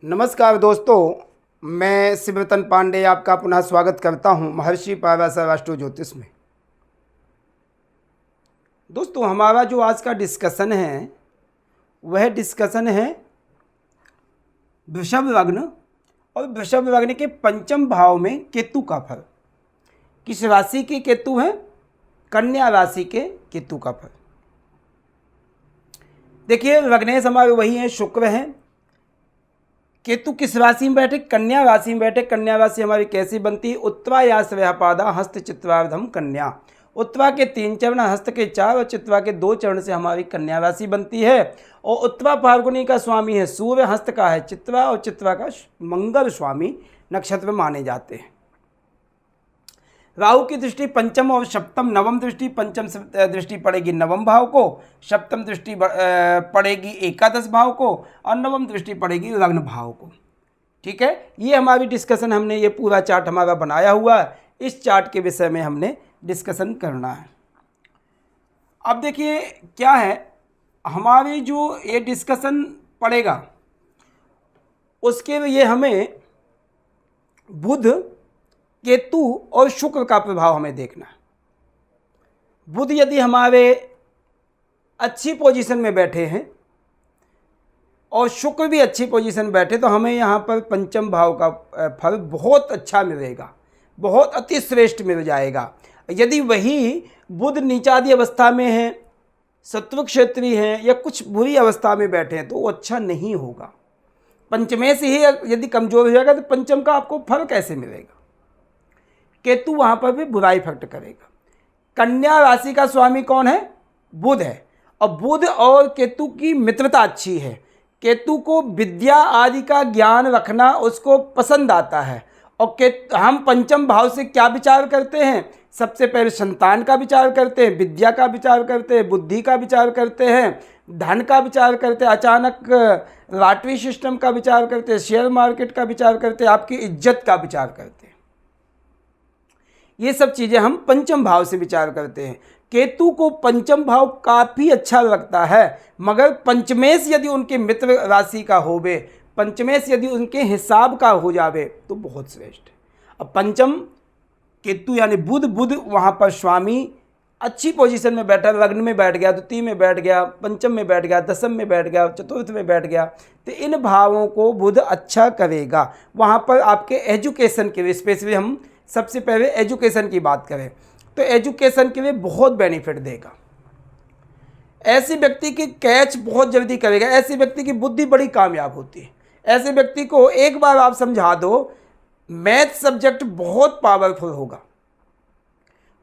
नमस्कार दोस्तों, मैं शिवरतन पांडे आपका पुनः स्वागत करता हूं महर्षि पाराशर राष्ट्रीय ज्योतिष में। दोस्तों, हमारा जो आज का डिस्कशन है वह डिस्कशन है वृषभ लग्न और वृषभ लग्न के पंचम भाव में केतु का फल। किस राशि के केतु हैं? कन्या राशि के केतु का फल। देखिए, लग्नेश हमारे वही हैं, शुक्र हैं। केतु किस राशि में बैठे? कन्या राशि में बैठे। कन्या राशि हमारी कैसी बनती है? उत्तरा या श्रेयपादा हस्त चित्रार्धम कन्या। उत्तरा के 3 चरण, हस्त के 4 और चित्रा के 2 चरण से हमारी कन्या राशि बनती है। और उत्तरा फाल्गुनी का स्वामी है सूर्य, हस्त का है चित्रा और चित्रा का मंगल स्वामी नक्षत्र माने जाते हैं। राहु की दृष्टि पंचम और सप्तम, नवम दृष्टि, पंचम दृष्टि पड़ेगी नवम भाव को, सप्तम दृष्टि पड़ेगी एकादश भाव को और नवम दृष्टि पड़ेगी लग्न भाव को। ठीक है, ये हमारी डिस्कशन, हमने ये पूरा चार्ट हमारा बनाया हुआ है। इस चार्ट के विषय में हमने डिस्कशन करना है। अब देखिए क्या है, हमारी जो ये डिस्कशन पड़ेगा उसके लिए हमें बुध, केतु और शुक्र का प्रभाव हमें देखना है। बुध यदि हमारे अच्छी पोजीशन में बैठे हैं और शुक्र भी अच्छी पोजीशन में बैठे तो हमें यहाँ पर पंचम भाव का फल बहुत अच्छा मिलेगा, बहुत अति श्रेष्ठ मिल जाएगा। यदि वही बुध नीचादी अवस्था में है, शत्रु क्षेत्री हैं या कुछ बुरी अवस्था में बैठे हैं तो वो अच्छा नहीं होगा। पंचमे से ही यदि कमजोर हो जाएगा तो पंचम का आपको फल कैसे मिलेगा? केतु वहां पर भी बुरा इफेक्ट करेगा। कन्या राशि का स्वामी कौन है? बुध है। और बुध और केतु की मित्रता अच्छी है। केतु को विद्या आदि का ज्ञान रखना उसको पसंद आता है। और हम पंचम भाव से क्या विचार करते हैं? सबसे पहले संतान का विचार करते हैं, विद्या का विचार करते हैं, बुद्धि का विचार करते हैं, धन का विचार करते हैं, अचानक लॉटरी सिस्टम का विचार करते हैं, शेयर मार्केट का विचार करते हैं, आपकी इज्जत का विचार करते हैं। ये सब चीज़ें हम पंचम भाव से विचार करते हैं। केतु को पंचम भाव काफ़ी अच्छा लगता है, मगर पंचमेश यदि उनके मित्र राशि का होवे, पंचमेश यदि उनके हिसाब का हो जावे तो बहुत श्रेष्ठ है। अब पंचम केतु यानी बुध वहाँ पर स्वामी अच्छी पोजीशन में बैठा, लग्न में बैठ गया, द्वितीय में बैठ गया, पंचम में बैठ गया, दशम में बैठ गया, चतुर्थ में बैठ गया, तो इन भावों को बुध अच्छा करेगा। वहाँ पर आपके एजुकेशन के लिए, स्पेशली हम सबसे पहले एजुकेशन की बात करें तो एजुकेशन के लिए बहुत बेनिफिट देगा। ऐसे व्यक्ति की कैच बहुत जल्दी करेगा, ऐसे व्यक्ति की बुद्धि बड़ी कामयाब होती है। ऐसे व्यक्ति को एक बार आप समझा दो, मैथ सब्जेक्ट बहुत पावरफुल होगा।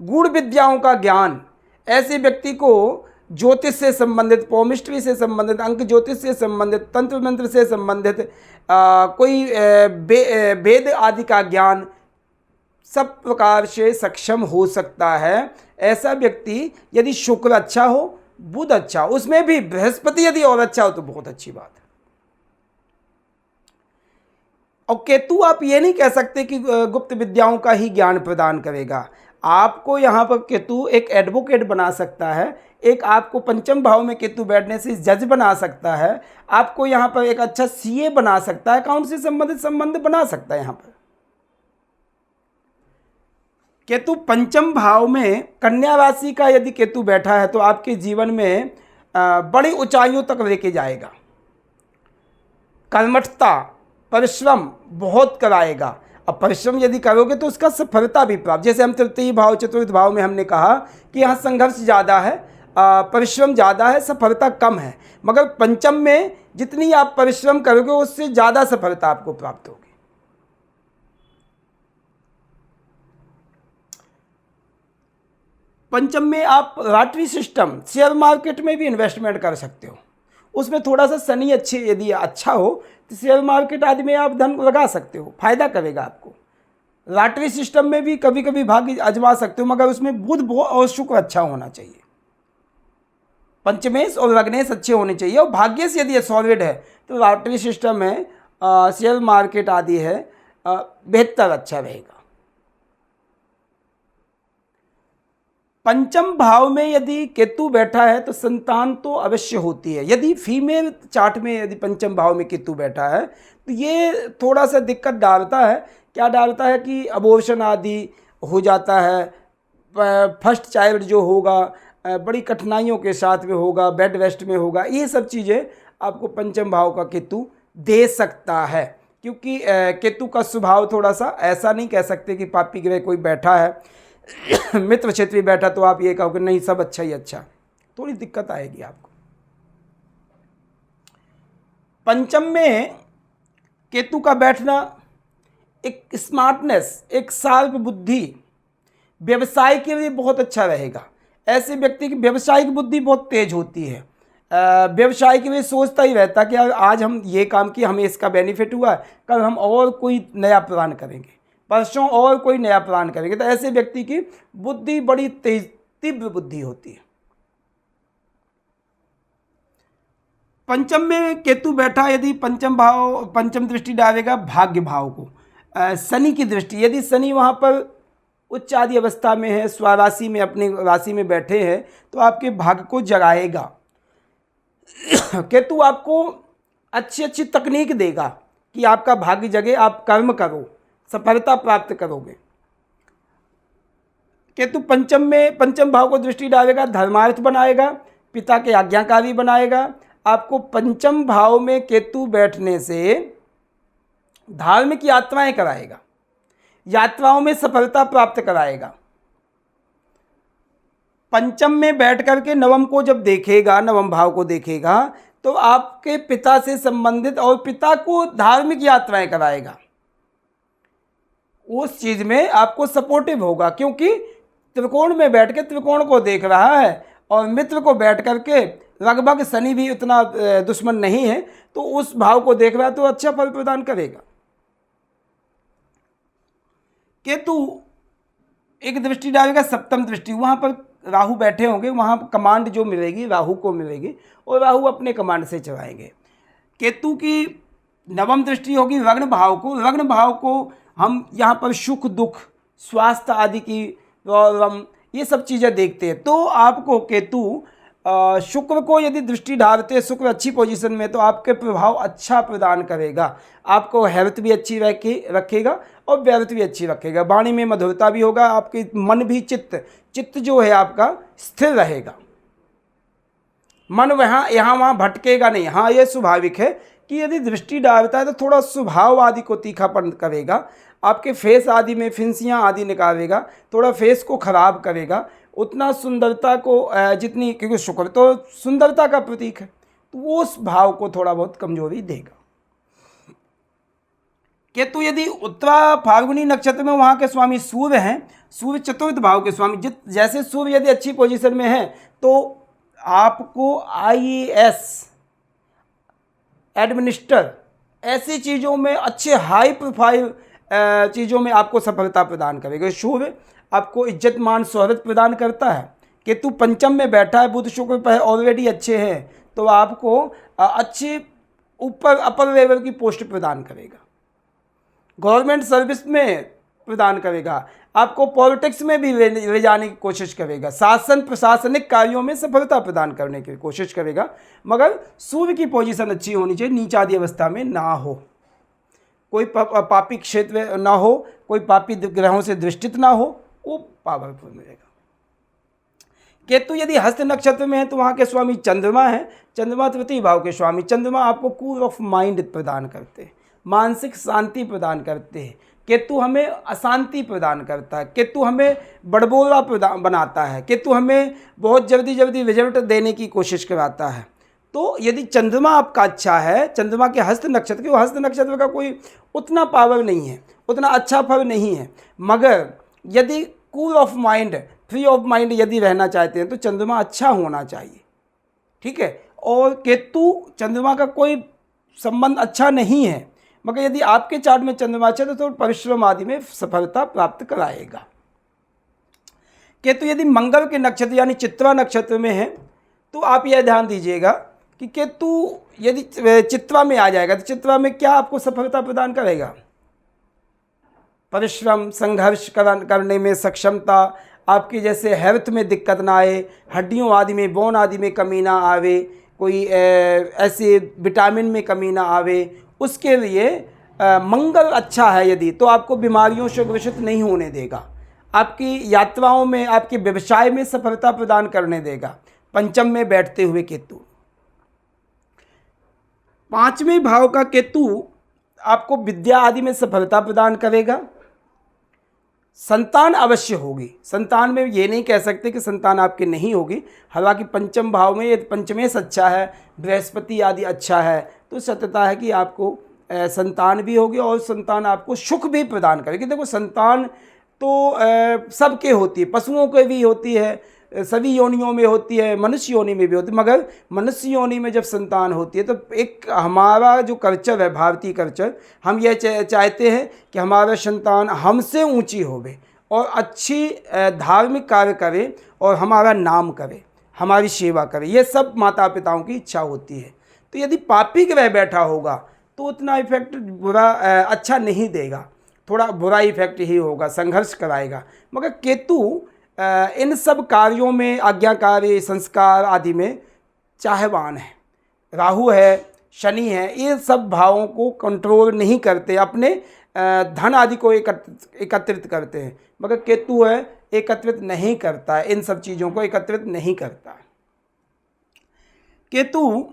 गूढ़ विद्याओं का ज्ञान, ऐसे व्यक्ति को ज्योतिष से संबंधित, पॉमिस्ट्री से संबंधित, अंक ज्योतिष से संबंधित, तंत्र मंत्र से संबंधित कोई वेद आदि का ज्ञान सब प्रकार से सक्षम हो सकता है। ऐसा व्यक्ति यदि शुक्र अच्छा हो, बुध अच्छा हो, उसमें भी बृहस्पति यदि और अच्छा हो तो बहुत अच्छी बात है। और केतु आप ये नहीं कह सकते कि गुप्त विद्याओं का ही ज्ञान प्रदान करेगा। आपको यहाँ पर केतु एक एडवोकेट बना सकता है, एक आपको पंचम भाव में केतु बैठने से जज बना सकता है, आपको यहाँ पर एक अच्छा सीए बना सकता है, अकाउंट से संबंधित संबंध बना सकता है। यहाँ पर केतु पंचम भाव में कन्या राशि का यदि केतु बैठा है तो आपके जीवन में बड़ी ऊंचाइयों तक लेके जाएगा। कर्मठता, परिश्रम बहुत कराएगा। अब परिश्रम यदि करोगे तो उसका सफलता भी प्राप्त, जैसे हम तृतीय भाव चतुर्थ भाव में हमने कहा कि यहाँ संघर्ष ज़्यादा है, परिश्रम ज़्यादा है, सफलता कम है। मगर पंचम में जितनी आप परिश्रम करोगे उससे ज़्यादा सफलता आपको प्राप्त होगी। पंचम में आप लॉटरी सिस्टम, शेयर मार्केट में भी इन्वेस्टमेंट कर सकते हो। उसमें थोड़ा सा शनि अच्छे यदि अच्छा हो तो शेयर मार्केट आदि में आप धन लगा सकते हो, फायदा करेगा आपको। लॉटरी सिस्टम में भी कभी कभी भाग्य आजमा सकते हो, मगर उसमें बुध और शुक्र अच्छा होना चाहिए। पंचमेश और लग्नेश अच्छे होने चाहिए। और भाग्य से यदि सॉलिड है तो लॉटरी सिस्टम है, शेयर मार्केट आदि है, बेहतर अच्छा रहेगा। पंचम भाव में यदि केतु बैठा है तो संतान तो अवश्य होती है। यदि फीमेल चार्ट में यदि पंचम भाव में केतु बैठा है तो ये थोड़ा सा दिक्कत डालता है। क्या डालता है कि अबॉर्शन आदि हो जाता है, फर्स्ट चाइल्ड जो होगा बड़ी कठिनाइयों के साथ में होगा, बेड रेस्ट में होगा, ये सब चीज़ें आपको पंचम भाव का केतु दे सकता है। क्योंकि केतु का स्वभाव थोड़ा सा ऐसा नहीं कह सकते कि पापी ग्रह कोई बैठा है मित्र क्षेत्रीय बैठा तो आप ये कहोगे नहीं सब अच्छा ही अच्छा, थोड़ी दिक्कत आएगी आपको। पंचम में केतु का बैठना एक स्मार्टनेस, एक शार्प बुद्धि, व्यवसाय के लिए बहुत अच्छा रहेगा। ऐसे व्यक्ति की व्यवसायिक बुद्धि बहुत तेज होती है, व्यवसाय के लिए सोचता ही रहता कि आज हम ये काम किए, हमें इसका बेनिफिट हुआ, कल हम और कोई नया प्लान करेंगे, परसों और कोई नया प्लान करेंगे। तो ऐसे व्यक्ति की बुद्धि बड़ी तेज, तीव्र बुद्धि होती है। पंचम में केतु बैठा यदि पंचम दृष्टि डालेगा भाग्य भाव को, शनि की दृष्टि, यदि शनि वहाँ पर उच्च आदि अवस्था में है, स्वराशि में अपनी राशि में बैठे हैं तो आपके भाग्य को जगाएगा। केतु आपको अच्छी अच्छी तकनीक देगा कि आपका भाग्य जगे, आप कर्म करो, सफलता प्राप्त करोगे। केतु पंचम भाव को दृष्टि डालेगा, धर्मार्थ बनाएगा, पिता के आज्ञाकारी बनाएगा। आपको पंचम भाव में केतु बैठने से धार्मिक यात्राएं कराएगा, यात्राओं में सफलता प्राप्त कराएगा। पंचम में बैठ करके नवम को जब देखेगा, नवम भाव को देखेगा तो आपके पिता से संबंधित और पिता को धार्मिक यात्राएं कराएगा, उस चीज में आपको सपोर्टिव होगा। क्योंकि त्रिकोण में बैठ के त्रिकोण को देख रहा है और मित्र को बैठ करके, लगभग शनि भी उतना दुश्मन नहीं है तो उस भाव को देख रहा है तो अच्छा फल प्रदान करेगा। केतु एक दृष्टि डालेगा सप्तम दृष्टि, वहाँ पर राहु बैठे होंगे, वहाँ कमांड जो मिलेगी राहु को मिलेगी और राहु अपने कमांड से चलाएंगे। केतु की नवम दृष्टि होगी लग्न भाव को, लग्न भाव को हम यहाँ पर सुख दुख, स्वास्थ्य आदि की प्रॉब्लम, ये सब चीज़ें देखते हैं। तो आपको केतु शुक्र को यदि दृष्टि डालते हैं, शुक्र अच्छी पोजीशन में, तो आपके प्रभाव अच्छा प्रदान करेगा, आपको हेल्थ भी अच्छी रखेगा और वेल्थ भी अच्छी रखेगा, वाणी में मधुरता भी होगा, आपके मन भी चित्त जो है आपका स्थिर रहेगा, मन यहाँ वहाँ भटकेगा नहीं। हाँ, ये स्वाभाविक है कि यदि दृष्टि डालता है तो थोड़ा स्वभाव आदि को तीखापन करेगा, आपके फेस आदि में फिंसियाँ आदि निकालेगा, थोड़ा फेस को खराब करेगा, उतना सुंदरता को जितनी, क्योंकि शुक्र तो सुंदरता का प्रतीक है, तो उस भाव को थोड़ा बहुत कमजोरी देगा। केतु यदि उत्तरा फाल्गुनी नक्षत्र में, वहाँ के स्वामी सूर्य हैं, सूर्य चतुर्थ भाव के स्वामी, जैसे सूर्य यदि अच्छी पोजीशन में है तो आपको IAS एडमिनिस्टर ऐसी चीज़ों में, अच्छे हाई प्रोफाइल चीज़ों में आपको सफलता प्रदान करेगा। सूर्य आपको इज्जत मान शोहरत प्रदान करता है। केतु पंचम में बैठा है, बुध शुक्र पर ऑलरेडी अच्छे हैं तो आपको अच्छे ऊपर अपर लेवल की पोस्ट प्रदान करेगा, गवर्नमेंट सर्विस में प्रदान करेगा, आपको पॉलिटिक्स में भी ले जाने की कोशिश करेगा, शासन प्रशासनिक कार्यों में सफलता प्रदान करने की कोशिश करेगा। मगर सूर्य की पोजीशन अच्छी होनी चाहिए, नीचादी अवस्था में ना हो, कोई पापी क्षेत्र ना हो, कोई पापी ग्रहों से दृष्टित ना हो, वो पावरफुल मिलेगा। केतु यदि हस्त नक्षत्र में है तो वहाँ के स्वामी चंद्रमा है, चंद्रमा तृतीय भाव के स्वामी। चंद्रमा आपको कूल ऑफ माइंड प्रदान करते हैं, मानसिक शांति प्रदान करते हैं। केतु हमें अशांति प्रदान करता है, केतु हमें बड़बोला बनाता है, केतु हमें बहुत जल्दी रिजल्ट देने की कोशिश कराता है। तो यदि चंद्रमा आपका अच्छा है, चंद्रमा के हस्त नक्षत्र के, वो हस्त नक्षत्र का कोई उतना पावर नहीं है, उतना अच्छा फल नहीं है, मगर यदि cool off mind, free of mind यदि रहना चाहते हैं तो चंद्रमा अच्छा होना चाहिए, ठीक है। और केतु चंद्रमा का कोई संबंध अच्छा नहीं है, मगर यदि आपके चार्ट में चंद्रमा अच्छा है तो परिश्रम आदि में सफलता प्राप्त कराएगा। केतु यदि मंगल के नक्षत्र यानी चित्रा नक्षत्र में है तो आप यह ध्यान दीजिएगा कि केतु यदि चित्रा में आ जाएगा तो चित्रा में क्या आपको सफलता प्रदान करेगा, परिश्रम, संघर्ष करने में सक्षमता, आपके जैसे हेल्थ में दिक्कत ना आए, हड्डियों आदि में, बोन आदि में कमी ना आवे, कोई ऐसे विटामिन में कमी ना आवे, उसके लिए मंगल अच्छा है यदि, तो आपको बीमारियों से ग्रसित नहीं होने देगा, आपकी यात्राओं में, आपके व्यवसाय में सफलता प्रदान करने देगा। पंचम में बैठते हुए केतु। पांचवें भाव का केतु आपको विद्या आदि में सफलता प्रदान करेगा। संतान अवश्य होगी, संतान में ये नहीं कह सकते कि संतान आपके नहीं होगी, हालांकि पंचम भाव में, यदि पंचमेश अच्छा है, बृहस्पति आदि अच्छा है, तो सत्यता है कि आपको संतान भी होगी और संतान आपको सुख भी प्रदान करेगी। देखो संतान तो सबके होती है, पशुओं के भी होती है, सभी योनियों में होती है, मनुष्य योनि में भी होती है, मगर मनुष्य योनि में जब संतान होती है तो एक हमारा जो कल्चर है, भारतीय कल्चर, हम यह चाहते हैं कि हमारा संतान हमसे ऊंची होवे और अच्छी धार्मिक कार्य करे और हमारा नाम करे, हमारी सेवा करे, ये सब माता पिताओं की इच्छा होती है। तो यदि पापी ग्रह बैठा होगा तो उतना इफेक्ट बुरा अच्छा नहीं देगा, थोड़ा बुरा इफेक्ट ही होगा, संघर्ष कराएगा। मगर केतु इन सब कार्यों में, आज्ञाकारी संस्कार आदि में चाहवान है। राहु है, शनि है, ये सब भावों को कंट्रोल नहीं करते, अपने धन आदि को एकत्रित करते हैं, मगर केतु है एकत्रित नहीं करता है, इन सब चीज़ों को एकत्रित नहीं करता है। केतु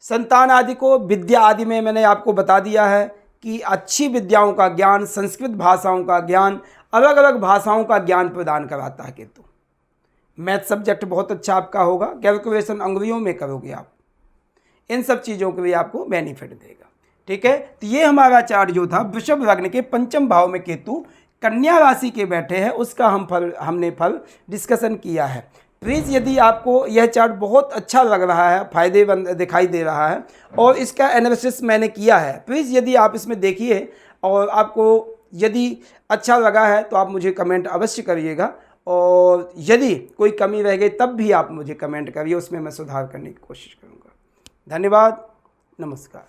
संतान आदि को, विद्या आदि में मैंने आपको बता दिया है कि अच्छी विद्याओं का ज्ञान, संस्कृत भाषाओं का ज्ञान, अलग अलग भाषाओं का ज्ञान प्रदान कराता है केतु। मैथ सब्जेक्ट बहुत अच्छा आपका होगा, कैलकुलेशन अंग्रेजियों में करोगे आप, इन सब चीज़ों के लिए आपको बेनिफिट देगा। ठीक है, तो ये हमारा चार्ट जो था वृषभ लग्न के पंचम भाव में केतु कन्या राशि के बैठे हैं, उसका हमने फल डिस्कशन किया है। प्लीज़ यदि आपको यह चार्ट बहुत अच्छा लग रहा है, फायदेमंद दिखाई दे रहा है और इसका एनालिसिस मैंने किया है, प्लीज़ यदि आप इसमें देखिए और आपको यदि अच्छा लगा है तो आप मुझे कमेंट अवश्य करिएगा, और यदि कोई कमी रह गई तब भी आप मुझे कमेंट करिए, उसमें मैं सुधार करने की कोशिश करूँगा। धन्यवाद, नमस्कार।